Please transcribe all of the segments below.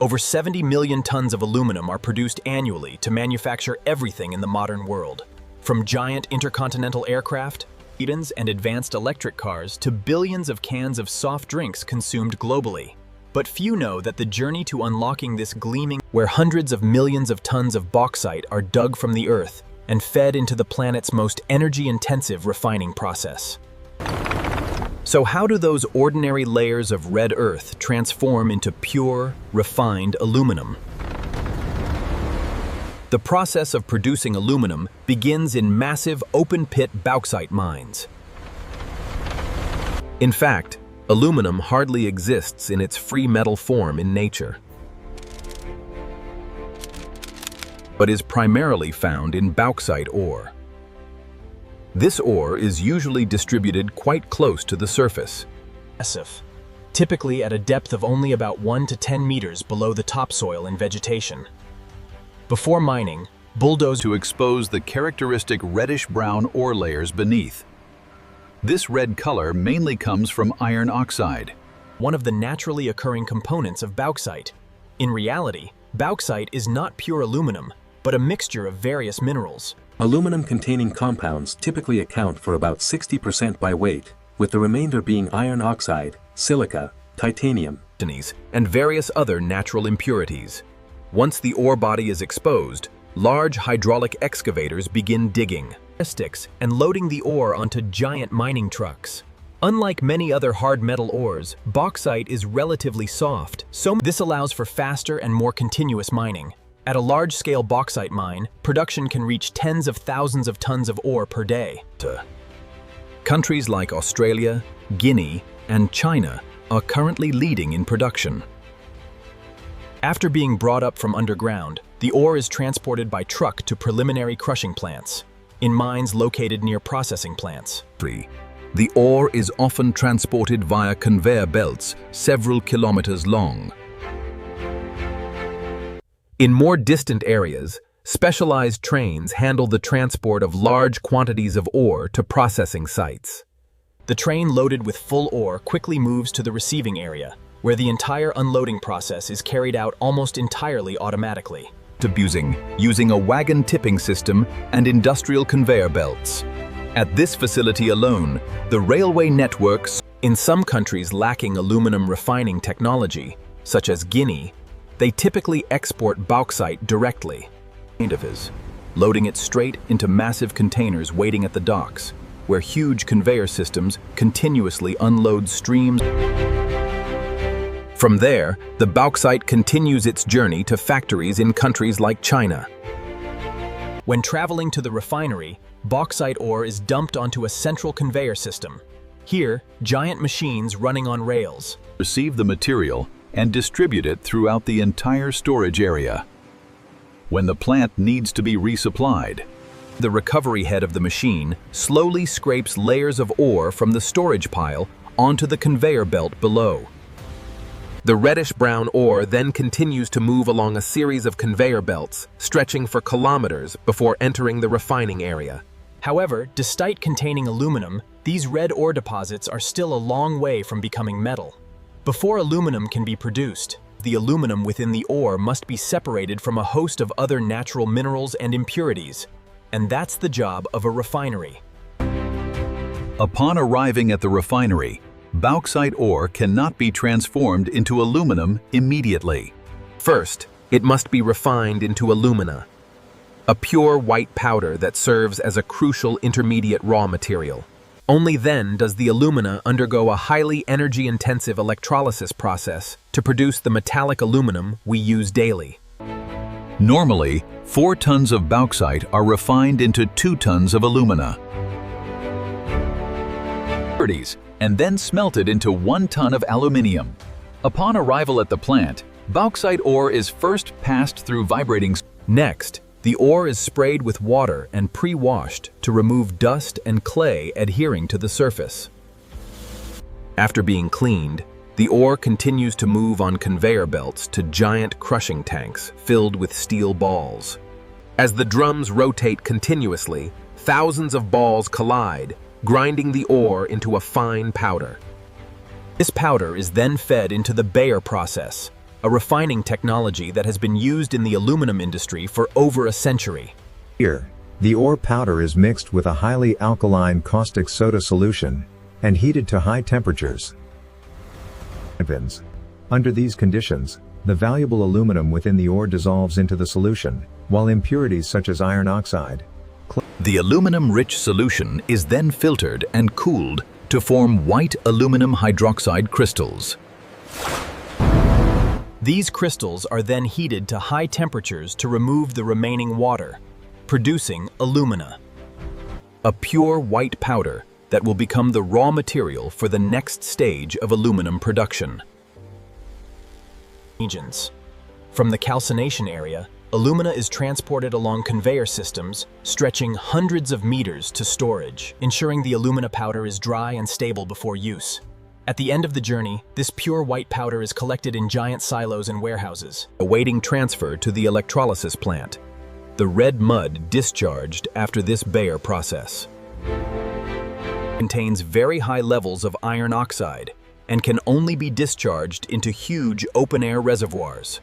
Over 70 million tons of aluminum are produced annually to manufacture everything in the modern world, from giant intercontinental aircraft, and advanced electric cars to billions of cans of soft drinks consumed globally. But few know that the journey to unlocking this gleaming, where hundreds of millions of tons of bauxite are dug from the earth and fed into the planet's most energy-intensive refining process. So how do those ordinary layers of red earth transform into pure, refined aluminum? The process of producing aluminum begins in massive open-pit bauxite mines. In fact, aluminum hardly exists in its free metal form in nature, but is primarily found in bauxite ore. This ore is usually distributed quite close to the surface, typically at a depth of only about 1 to 10 meters below the topsoil and vegetation. Before mining, bulldozers to expose the characteristic reddish-brown ore layers beneath. This red color mainly comes from iron oxide, one of the naturally occurring components of bauxite. In reality, bauxite is not pure aluminum, but a mixture of various minerals. Aluminum-containing compounds typically account for about 60% by weight, with the remainder being iron oxide, silica, titanium, and various other natural impurities. Once the ore body is exposed, large hydraulic excavators begin digging and loading the ore onto giant mining trucks. Unlike many other hard metal ores, bauxite is relatively soft, so this allows for faster and more continuous mining. At a large-scale bauxite mine, production can reach tens of thousands of tons of ore per day. Countries like Australia, Guinea, and China are currently leading in production. After being brought up from underground, the ore is transported by truck to preliminary crushing plants, in mines located near processing plants. The ore is often transported via conveyor belts several kilometers long. In more distant areas, specialized trains handle the transport of large quantities of ore to processing sites. The train loaded with full ore quickly moves to the receiving area, where the entire unloading process is carried out almost entirely automatically. Using a wagon tipping system and industrial conveyor belts. At this facility alone, the railway networks, in some countries lacking aluminum refining technology, such as Guinea, they typically export bauxite directly, loading it straight into massive containers waiting at the docks, where huge conveyor systems continuously unload streams. From there, the bauxite continues its journey to factories in countries like China. When traveling to the refinery, bauxite ore is dumped onto a central conveyor system. Here, giant machines running on rails receive the material and distribute it throughout the entire storage area. When the plant needs to be resupplied, the recovery head of the machine slowly scrapes layers of ore from the storage pile onto the conveyor belt below. The reddish-brown ore then continues to move along a series of conveyor belts, stretching for kilometers before entering the refining area. However, despite containing aluminum, these red ore deposits are still a long way from becoming metal. Before aluminum can be produced, the aluminum within the ore must be separated from a host of other natural minerals and impurities, and that's the job of a refinery. Upon arriving at the refinery, bauxite ore cannot be transformed into aluminum immediately. First, it must be refined into alumina, a pure white powder that serves as a crucial intermediate raw material. Only then does the alumina undergo a highly energy-intensive electrolysis process to produce the metallic aluminum we use daily. Normally, 4 tons of bauxite are refined into 2 tons of alumina, and then smelted into 1 ton of aluminium. Upon arrival at the plant, bauxite ore is first passed through vibrating. Next, the ore is sprayed with water and pre-washed to remove dust and clay adhering to the surface. After being cleaned, the ore continues to move on conveyor belts to giant crushing tanks filled with steel balls. As the drums rotate continuously, thousands of balls collide, grinding the ore into a fine powder. This powder is then fed into the Bayer process, a refining technology that has been used in the aluminum industry for over a century. Here, the ore powder is mixed with a highly alkaline caustic soda solution and heated to high temperatures. Under these conditions, the valuable aluminum within the ore dissolves into the solution, while impurities such as iron oxide. The aluminum-rich solution is then filtered and cooled to form white aluminum hydroxide crystals. These crystals are then heated to high temperatures to remove the remaining water, producing alumina, a pure white powder that will become the raw material for the next stage of aluminum production. From the calcination area, alumina is transported along conveyor systems stretching hundreds of meters to storage, ensuring the alumina powder is dry and stable before use. At the end of the journey, this pure white powder is collected in giant silos and warehouses, awaiting transfer to the electrolysis plant. The red mud discharged after this Bayer process contains very high levels of iron oxide and can only be discharged into huge open-air reservoirs.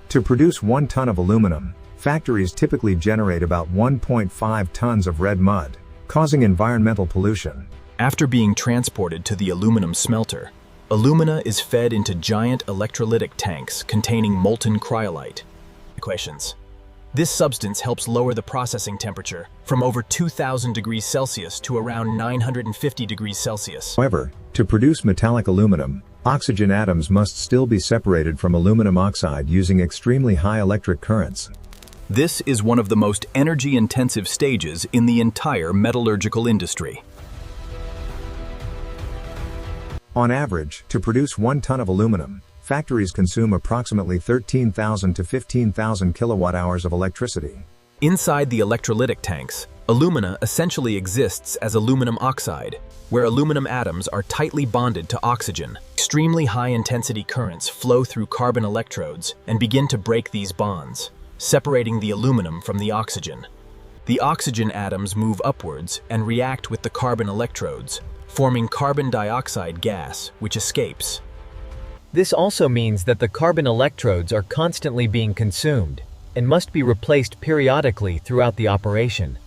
To produce 1 ton of aluminum, factories typically generate about 1.5 tons of red mud, causing environmental pollution. After being transported to the aluminum smelter, alumina is fed into giant electrolytic tanks containing molten cryolite. This substance helps lower the processing temperature from over 2,000 degrees Celsius to around 950 degrees Celsius. However, to produce metallic aluminum, oxygen atoms must still be separated from aluminum oxide using extremely high electric currents. This is one of the most energy-intensive stages in the entire metallurgical industry. On average, to produce 1 ton of aluminum, factories consume approximately 13,000 to 15,000 kilowatt-hours of electricity. Inside the electrolytic tanks, alumina essentially exists as aluminum oxide, where aluminum atoms are tightly bonded to oxygen. Extremely high-intensity currents flow through carbon electrodes and begin to break these bonds, separating the aluminum from the oxygen. The oxygen atoms move upwards and react with the carbon electrodes, forming carbon dioxide gas, which escapes. This also means that the carbon electrodes are constantly being consumed and must be replaced periodically throughout the operation.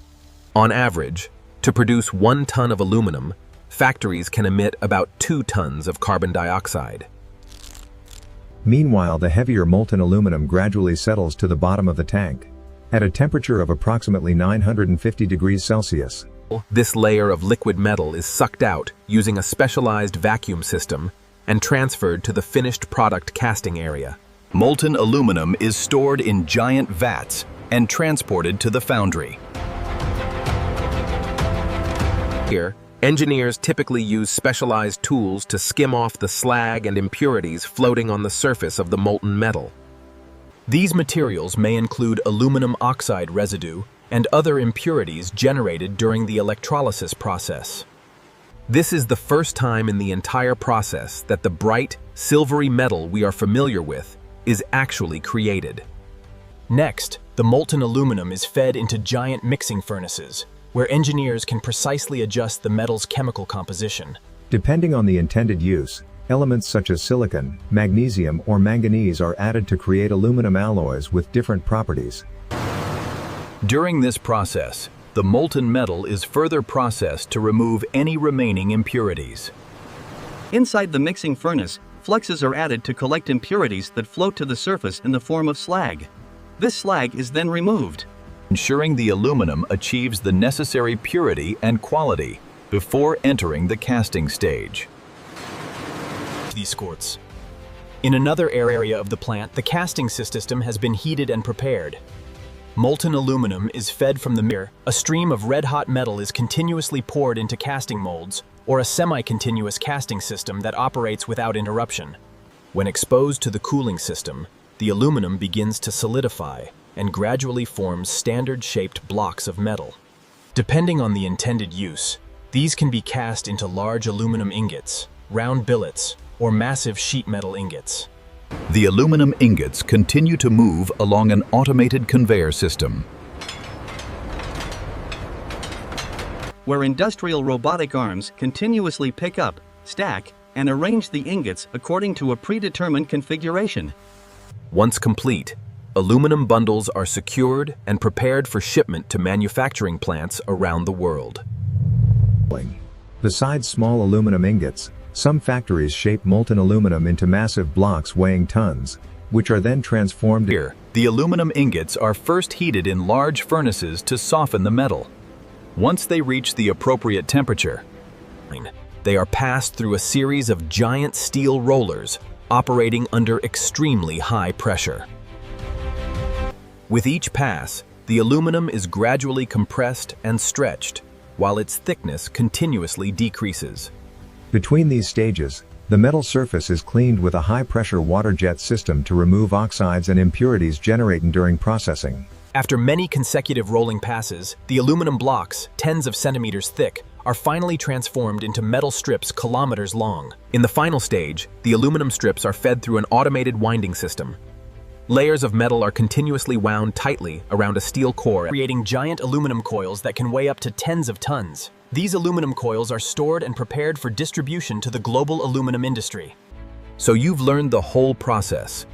On average, to produce 1 ton of aluminum, factories can emit about 2 tons of carbon dioxide. Meanwhile, the heavier molten aluminum gradually settles to the bottom of the tank, at a temperature of approximately 950 degrees Celsius. This layer of liquid metal is sucked out using a specialized vacuum system and transferred to the finished product casting area. Molten aluminum is stored in giant vats and transported to the foundry. Here, engineers typically use specialized tools to skim off the slag and impurities floating on the surface of the molten metal. These materials may include aluminum oxide residue and other impurities generated during the electrolysis process. This is the first time in the entire process that the bright, silvery metal we are familiar with is actually created. Next, the molten aluminum is fed into giant mixing furnaces, where engineers can precisely adjust the metal's chemical composition. Depending on the intended use, elements such as silicon, magnesium, or manganese are added to create aluminum alloys with different properties. During this process, the molten metal is further processed to remove any remaining impurities. Inside the mixing furnace, fluxes are added to collect impurities that float to the surface in the form of slag. This slag is then removed, ensuring the aluminum achieves the necessary purity and quality before entering the casting stage. These quartz. In another area of the plant, the casting system has been heated and prepared. Molten aluminum is fed from the mirror. A stream of red-hot metal is continuously poured into casting molds, or a semi-continuous casting system that operates without interruption. When exposed to the cooling system, the aluminum begins to solidify and gradually forms standard-shaped blocks of metal. Depending on the intended use, these can be cast into large aluminum ingots, round billets, or massive sheet metal ingots. The aluminum ingots continue to move along an automated conveyor system, where industrial robotic arms continuously pick up, stack, and arrange the ingots according to a predetermined configuration. Once complete, aluminum bundles are secured and prepared for shipment to manufacturing plants around the world. Besides small aluminum ingots, some factories shape molten aluminum into massive blocks weighing tons, which are then transformed. Here, the aluminum ingots are first heated in large furnaces to soften the metal. Once they reach the appropriate temperature, they are passed through a series of giant steel rollers operating under extremely high pressure. With each pass, the aluminum is gradually compressed and stretched, while its thickness continuously decreases. Between these stages, the metal surface is cleaned with a high-pressure water jet system to remove oxides and impurities generated during processing. After many consecutive rolling passes, the aluminum blocks, tens of centimeters thick, are finally transformed into metal strips kilometers long. In the final stage, the aluminum strips are fed through an automated winding system. Layers of metal are continuously wound tightly around a steel core, creating giant aluminum coils that can weigh up to tens of tons. These aluminum coils are stored and prepared for distribution to the global aluminum industry. So you've learned the whole process,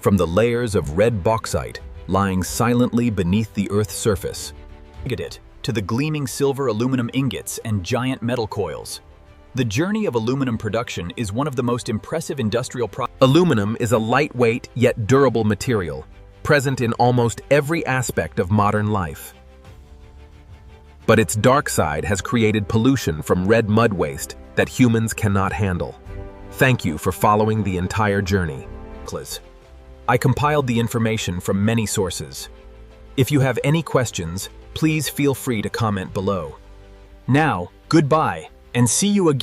from the layers of red bauxite lying silently beneath the Earth's surface, to the gleaming silver aluminum ingots and giant metal coils. The journey of aluminum production is one of the most impressive industrial processes. Aluminum is a lightweight yet durable material, present in almost every aspect of modern life. But its dark side has created pollution from red mud waste that humans cannot handle. Thank you for following the entire journey. I compiled the information from many sources. If you have any questions, please feel free to comment below. Now, goodbye, and see you again.